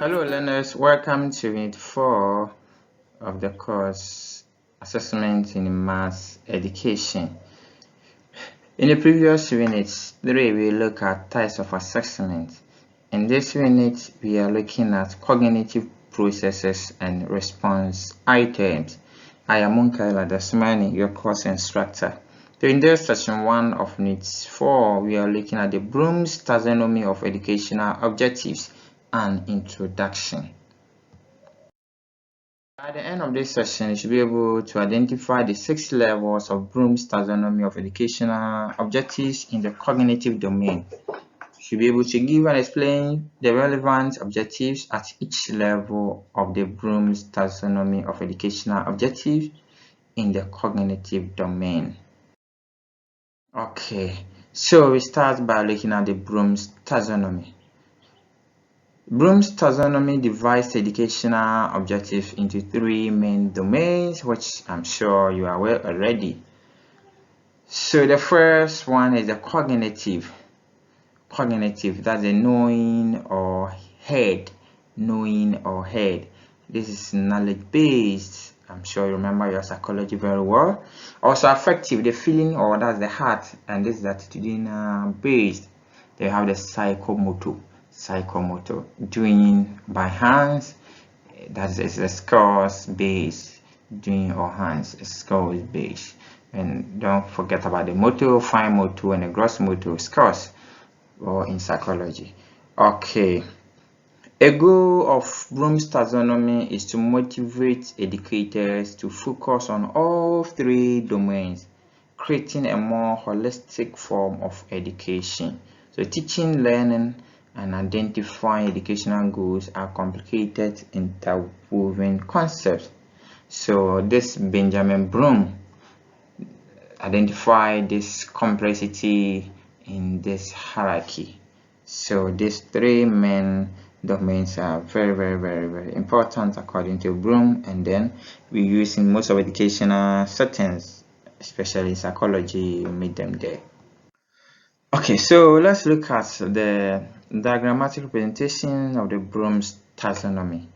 Hello learners, welcome to Unit 4 of the course Assessment in Maths Education. In the previous Unit 3, we look at types of assessment. In this unit, we are looking at cognitive processes and response items. I am Munkaila Dasmani, your course instructor. So in this session 1 of Unit 4, we are looking at the Bloom's taxonomy of educational objectives and introduction. At the end of this session, you should be able to identify the 6 levels of Bloom's taxonomy of educational objectives in the cognitive domain. You should be able to give and explain the relevant objectives at each level of the Bloom's taxonomy of educational objectives in the cognitive domain. Okay, so we start by looking at the Bloom's taxonomy. Bloom's taxonomy divides educational objectives into 3 main domains, which I'm sure you are aware already. So the first one is the cognitive. That's the knowing or head. This is knowledge-based. I'm sure you remember your psychology very well. Also affective, the feeling, or that's the heart, and this is attitudinal-based. They have the psychomotor, doing by hands. That is a scores based. Doing or hands, scores based. And don't forget about the motor, fine motor, and the gross motor scores, or in psychology. Okay. A goal of Bloom's taxonomy is to motivate educators to focus on all 3 domains, creating a more holistic form of education. So teaching, learning, and identifying educational goals are complicated, interwoven concepts. So this Benjamin Bloom identified this complexity in this hierarchy. So these 3 main domains are very important according to Bloom, and then we use in most of educational settings, especially psychology, meet them there. Okay, so let's look at the diagrammatic representation of the Bloom's taxonomy,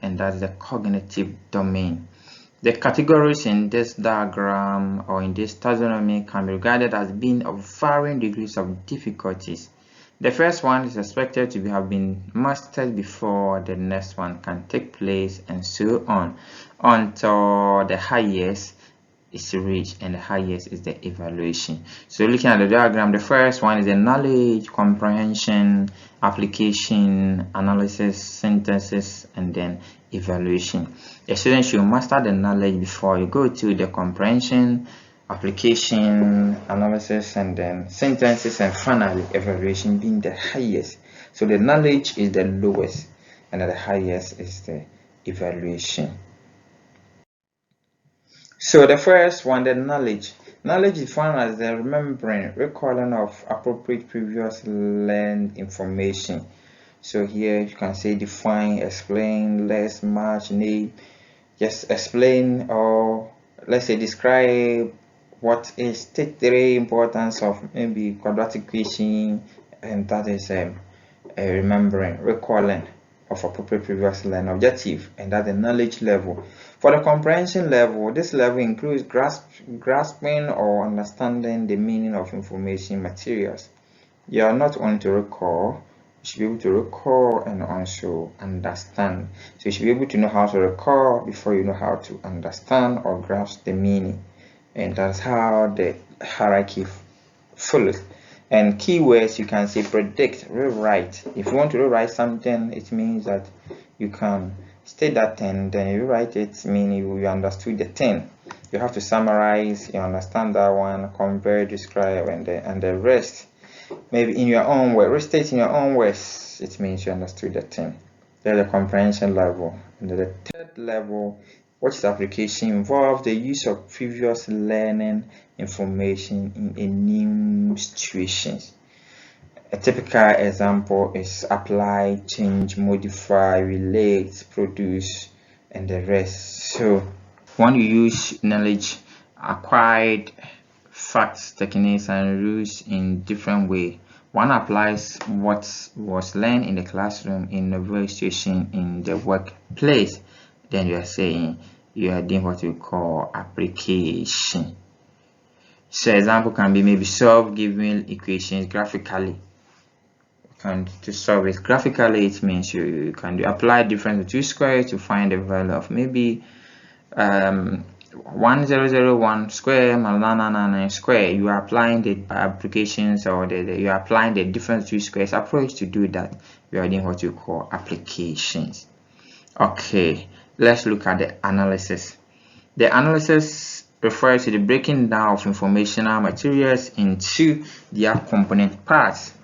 and that's the cognitive domain. The categories in this diagram or in this taxonomy can be regarded as being of varying degrees of difficulties. The first one is expected to have been mastered before the next one can take place, and so on until the highest is reached, and the highest is the evaluation. So looking at the diagram, the first one is the knowledge, comprehension, application, analysis, synthesis, and then evaluation. A student should master the knowledge before you go to the comprehension, application, analysis, and then synthesis, and finally evaluation being the highest. So the knowledge is the lowest, and the highest is the evaluation. So the first one, the knowledge. Knowledge is defined as the remembering, recalling of appropriate previous learned information. So here you can say define, explain, less, match, name. Just explain, or let's say describe what is state 3 importance of maybe quadratic equation, and that is remembering, recalling of appropriate previous learned objective, and that's the knowledge level. For the comprehension level, this level includes grasping or understanding the meaning of information materials. You are not only to recall, you should be able to recall and also understand. So you should be able to know how to recall before you know how to understand or grasp the meaning, and that's how the hierarchy follows. And keywords, you can say predict, rewrite. If you want to rewrite something, it means that you can state that thing, then you write it, meaning you understood the thing. You have to summarize, you understand that one, compare, describe, and the rest. Maybe in your own way, restate in your own words, it means you understood the thing. There's the comprehension level. And the 3rd level, which is application, involves the use of previous learning information in a new situations. A typical example is apply, change, modify, relate, produce, and the rest. So when you use knowledge, acquired facts, techniques, and rules in different way, One applies what was learned in the classroom in a situation in the workplace. Then you are saying you are doing what we call application. So example can be maybe solve given equations graphically. And to solve it graphically, it means you can apply difference between squares to find the value of maybe 1001 square minus 999 square. You are applying the applications, or you are applying the difference between squares approach to do that. You are doing what you call applications. Okay, let's look at the analysis. The analysis refers to the breaking down of informational materials into their component parts.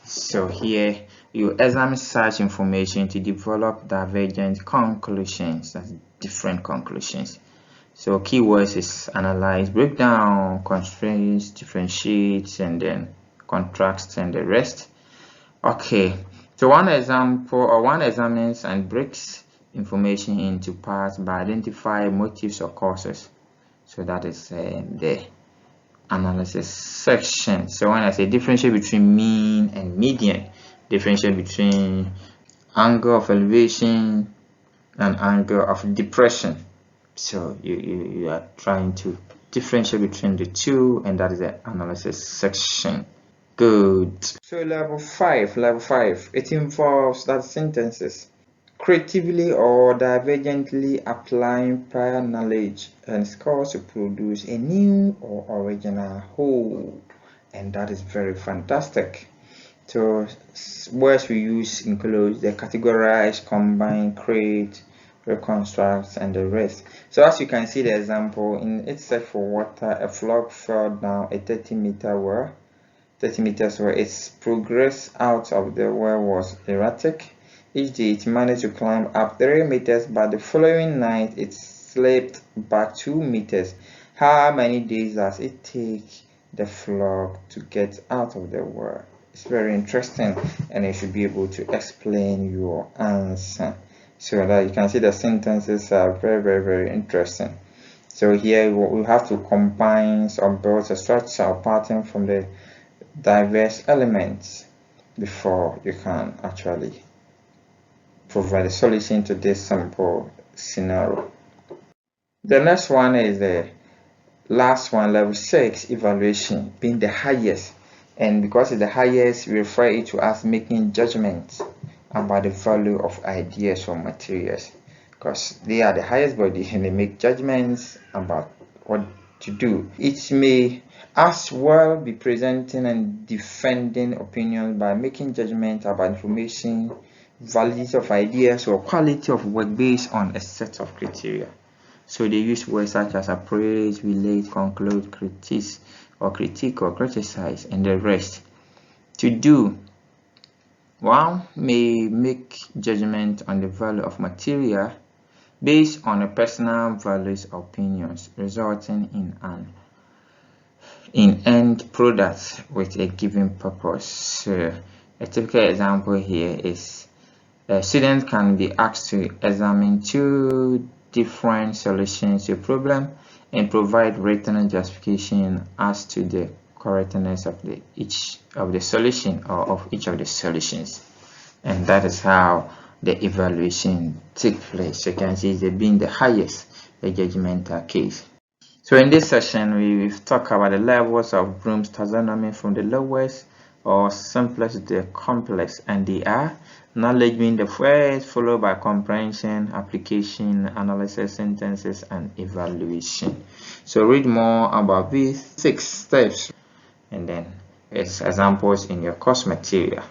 So here you examine such information to develop divergent conclusions, that's different conclusions. So keywords is analyze, break down, constraints, differentiate, and then contrast, and the rest. Okay, so one examines and breaks information into parts by identifying motives or causes. So that is the analysis section. So when I say differentiate between mean and median, differentiate between angle of elevation and angle of depression. So you are trying to differentiate between the two, and that is the analysis section. Good. So level 5, it involves that sentences creatively or divergently applying prior knowledge and skills to produce a new or original whole, and that is very fantastic. So words we use include the categorize, combine, create, reconstruct, and the rest. So as you can see the example in it said for water, a frog fell down a 30 meters where its progress out of the well was erratic. Each day it managed to climb up 3 meters, but the following night it slipped back 2 meters. How many days does it take the frog to get out of the well? It's very interesting, and you should be able to explain your answer. So that you can see the sentences are very interesting. So here we have to combine or build a structure or pattern from the diverse elements before you can actually provide a solution to this simple scenario. The next one is the last one, level 6, evaluation, being the highest. And because it's the highest, we refer it to as making judgments about the value of ideas or materials, because they are the highest body and they make judgments about what to do. It may as well be presenting and defending opinions by making judgments about information, validity of ideas, or quality of work based on a set of criteria. So they use words such as appraise, relate, conclude, critique or criticize, and the rest. To do, one may make judgment on the value of material based on a personal values or opinions, resulting in end products with a given purpose. So a typical example here is a student can be asked to examine 2 different solutions to a problem and provide written justification as to the correctness of each of the solution or of each of the solutions. And that is how the evaluation takes place. So you can see it being the highest, the judgmental case. So in this session, we've talked about the levels of Bloom's taxonomy from the lowest or simplest to the complex, and they are knowledge being the first, followed by comprehension, application, analysis, synthesis, and evaluation. So read more about these 6 steps, and then it's examples in your course material.